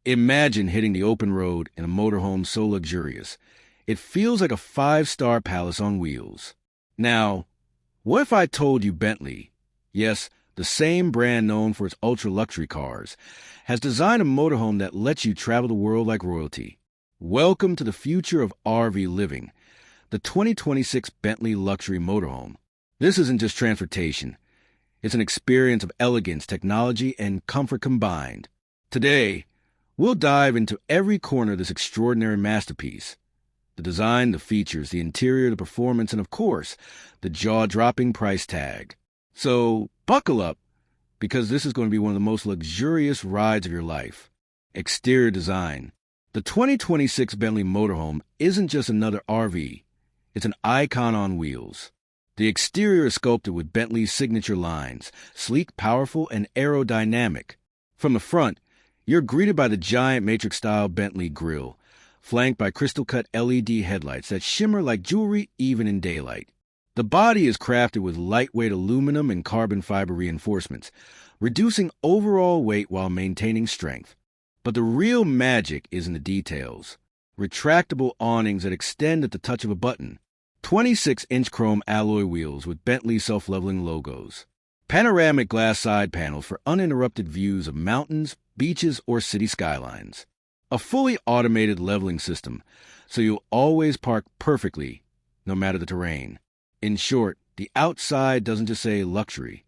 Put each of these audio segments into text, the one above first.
Imagine hitting the open road in a motorhome so luxurious. It feels like a five-star palace on wheels. Now, what if I told you Bentley, yes, the same brand known for its ultra-luxury cars, has designed a motorhome that lets you travel the world like royalty? Welcome to the future of RV living, the 2026 Bentley Luxury Motorhome. This isn't just transportation. It's an experience of elegance, technology, and comfort combined. Today, we'll dive into every corner of this extraordinary masterpiece. The design, the features, the interior, the performance, and of course, the jaw-dropping price tag. So, buckle up, because this is going to be one of the most luxurious rides of your life. Exterior design. The 2026 Bentley Motorhome isn't just another RV. It's an icon on wheels. The exterior is sculpted with Bentley's signature lines, sleek, powerful, and aerodynamic. From the front, you're greeted by the giant matrix-style Bentley grille, flanked by crystal-cut LED headlights that shimmer like jewelry even in daylight. The body is crafted with lightweight aluminum and carbon fiber reinforcements, reducing overall weight while maintaining strength. But the real magic is in the details. Retractable awnings that extend at the touch of a button. 26-inch chrome alloy wheels with Bentley self-leveling logos. Panoramic glass side panels for uninterrupted views of mountains, beaches, or city skylines. A fully automated leveling system, so you'll always park perfectly, no matter the terrain. In short, the outside doesn't just say luxury.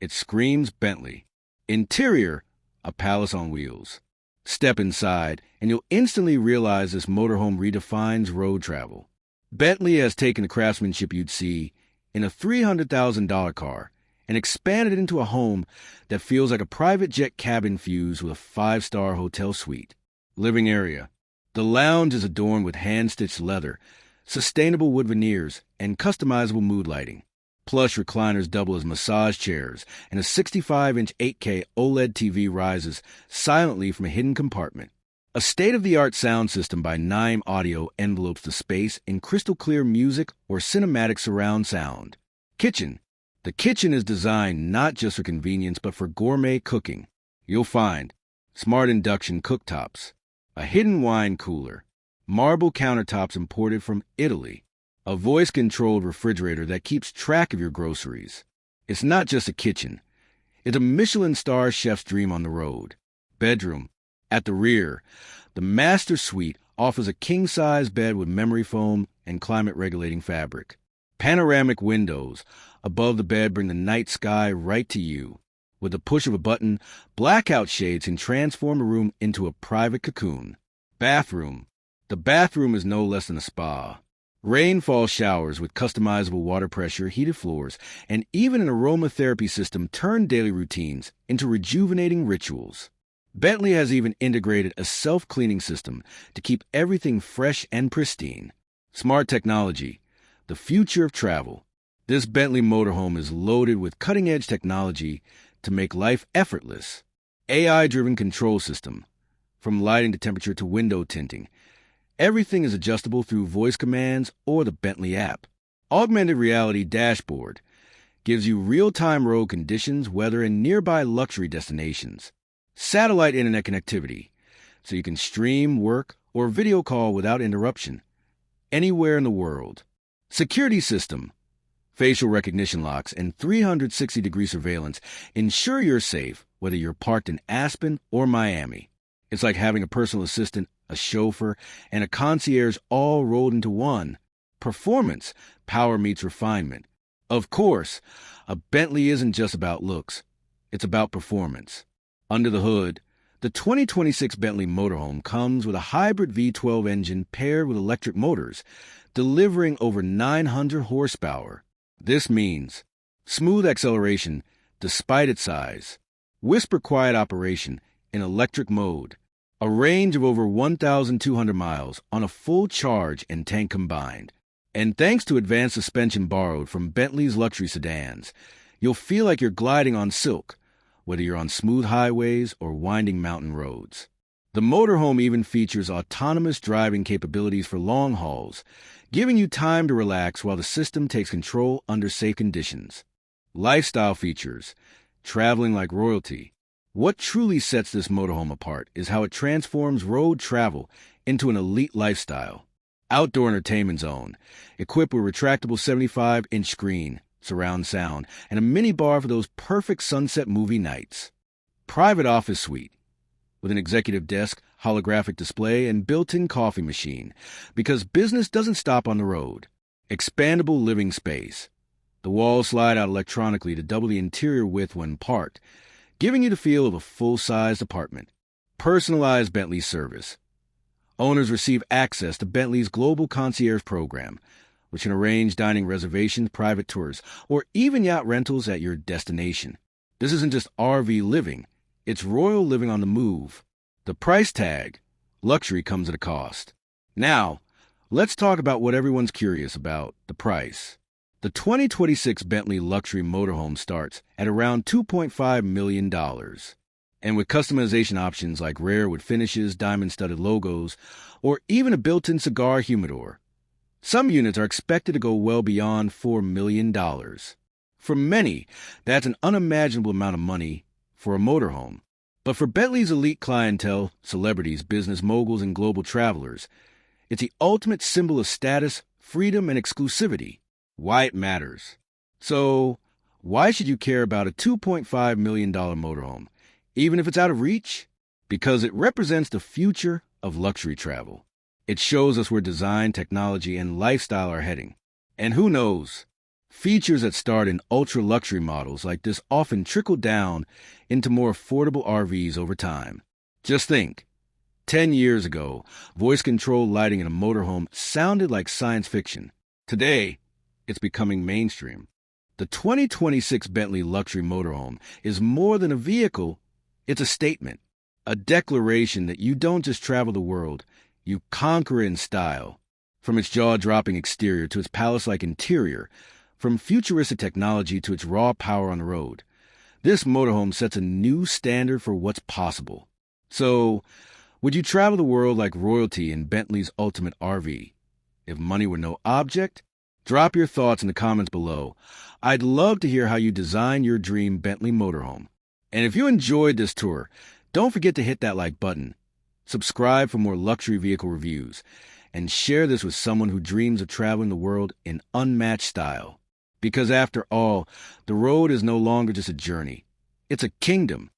It screams Bentley. Interior, a palace on wheels. Step inside, and you'll instantly realize this motorhome redefines road travel. Bentley has taken the craftsmanship you'd see in a $300,000 car and expanded it into a home that feels like a private jet cabin fused with a five-star hotel suite. Living area. The lounge is adorned with hand-stitched leather, sustainable wood veneers, and customizable mood lighting. Plush recliners double as massage chairs, and a 65-inch 8K OLED TV rises silently from a hidden compartment. A state-of-the-art sound system by Naim Audio envelopes the space in crystal-clear music or cinematic surround sound. Kitchen. The kitchen is designed not just for convenience but for gourmet cooking. You'll find smart induction cooktops, a hidden wine cooler, marble countertops imported from Italy, a voice-controlled refrigerator that keeps track of your groceries. It's not just a kitchen. It's a Michelin-star chef's dream on the road. Bedroom. At the rear, the master suite offers a king-size bed with memory foam and climate-regulating fabric. Panoramic windows above the bed bring the night sky right to you. With the push of a button, blackout shades can transform a room into a private cocoon. Bathroom. The bathroom is no less than a spa. Rainfall showers with customizable water pressure, heated floors, and even an aromatherapy system turn daily routines into rejuvenating rituals. Bentley has even integrated a self-cleaning system to keep everything fresh and pristine. Smart technology, the future of travel. This Bentley motorhome is loaded with cutting-edge technology to make life effortless. AI-driven control system, from lighting to temperature to window tinting. Everything is adjustable through voice commands or the Bentley app. Augmented reality dashboard gives you real-time road conditions, weather, and nearby luxury destinations. Satellite internet connectivity, so you can stream, work, or video call without interruption, anywhere in the world. Security system, facial recognition locks, and 360-degree surveillance ensure you're safe, whether you're parked in Aspen or Miami. It's like having a personal assistant, a chauffeur, and a concierge all rolled into one. Performance, power meets refinement. Of course, a Bentley isn't just about looks. It's about performance. Under the hood, the 2026 Bentley Motorhome comes with a hybrid V12 engine paired with electric motors, delivering over 900 horsepower. This means smooth acceleration despite its size, whisper-quiet operation in electric mode, a range of over 1,200 miles on a full charge and tank combined. And thanks to advanced suspension borrowed from Bentley's luxury sedans, you'll feel like you're gliding on silk, whether you're on smooth highways or winding mountain roads. The motorhome even features autonomous driving capabilities for long hauls, giving you time to relax while the system takes control under safe conditions. Lifestyle features, traveling like royalty. What truly sets this motorhome apart is how it transforms road travel into an elite lifestyle. Outdoor entertainment zone, equipped with retractable 75-inch screen, surround sound, and a mini bar for those perfect sunset movie nights. Private office suite, with an executive desk, holographic display, and built-in coffee machine, because business doesn't stop on the road. Expandable living space. The walls slide out electronically to double the interior width when parked, giving you the feel of a full-sized apartment. Personalized Bentley service. Owners receive access to Bentley's global concierge program, which can arrange dining reservations, private tours, or even yacht rentals at your destination. This isn't just RV living, it's royal living on the move. The price tag, luxury comes at a cost. Now, let's talk about what everyone's curious about, the price. The 2026 Bentley Luxury Motorhome starts at around $2.5 million. And with customization options like rare wood finishes, diamond-studded logos, or even a built-in cigar humidor, some units are expected to go well beyond $4 million. For many, that's an unimaginable amount of money for a motorhome. But for Bentley's elite clientele, celebrities, business moguls, and global travelers, it's the ultimate symbol of status, freedom, and exclusivity. Why it matters. So, why should you care about a $2.5 million motorhome, even if it's out of reach? Because it represents the future of luxury travel. It shows us where design, technology, and lifestyle are heading. And who knows, features that start in ultra-luxury models like this often trickle down into more affordable RVs over time. Just think, 10 years ago, voice-controlled lighting in a motorhome sounded like science fiction. Today, it's becoming mainstream. The 2026 Bentley Luxury Motorhome is more than a vehicle, it's a statement, a declaration that you don't just travel the world, you conquer it in style. From its jaw-dropping exterior to its palace-like interior, from futuristic technology to its raw power on the road, this motorhome sets a new standard for what's possible. So, would you travel the world like royalty in Bentley's ultimate RV? If money were no object? Drop your thoughts in the comments below. I'd love to hear how you design your dream Bentley motorhome. And if you enjoyed this tour, don't forget to hit that like button, subscribe for more luxury vehicle reviews, and share this with someone who dreams of traveling the world in unmatched style. Because after all, the road is no longer just a journey. It's a kingdom,